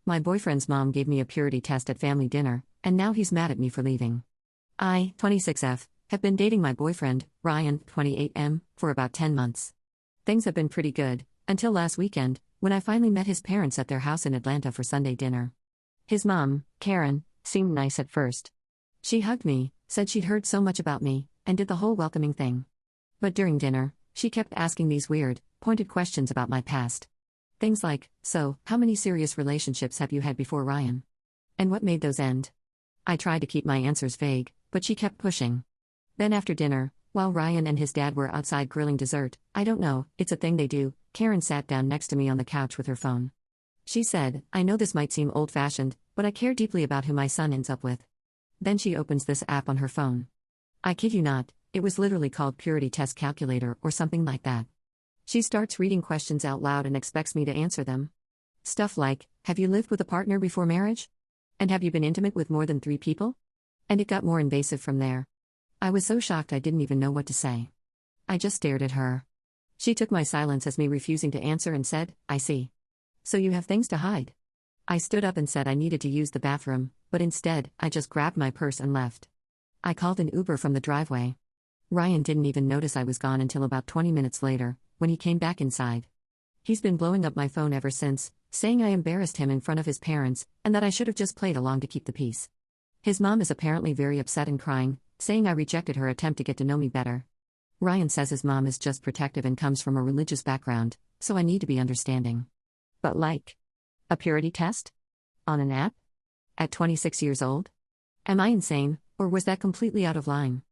My boyfriend's mom gave me a purity test at family dinner, and now he's mad at me for leaving. I, 26F, have been dating my boyfriend, Ryan, 28M, for about 10 months. Things have been pretty good, until last weekend, when I finally met his parents at their house in Atlanta for Sunday dinner. His mom, Karen, seemed nice at first. She hugged me, said she'd heard so much about me, and did the whole welcoming thing. But during dinner, she kept asking these weird, pointed questions about my past. Things like, so, how many serious relationships have you had before Ryan? And what made those end? I tried to keep my answers vague, but she kept pushing. Then after dinner, while Ryan and his dad were outside grilling dessert, I don't know, it's a thing they do, Karen sat down next to me on the couch with her phone. She said, I know this might seem old-fashioned, but I care deeply about who my son ends up with. Then she opens this app on her phone. I kid you not, it was literally called Purity Test Calculator or something like that. She starts reading questions out loud and expects me to answer them. Stuff like, have you lived with a partner before marriage? And have you been intimate with more than 3 people? And it got more invasive from there. I was so shocked I didn't even know what to say. I just stared at her. She took my silence as me refusing to answer and said, I see. So you have things to hide. I stood up and said I needed to use the bathroom, but instead, I just grabbed my purse and left. I called an Uber from the driveway. Ryan didn't even notice I was gone until about 20 minutes later, when he came back inside. He's been blowing up my phone ever since, saying I embarrassed him in front of his parents, and that I should have just played along to keep the peace. His mom is apparently very upset and crying, saying I rejected her attempt to get to know me better. Ryan says his mom is just protective and comes from a religious background, so I need to be understanding. But like, a purity test? On an app? At 26 years old? Am I insane, or was that completely out of line?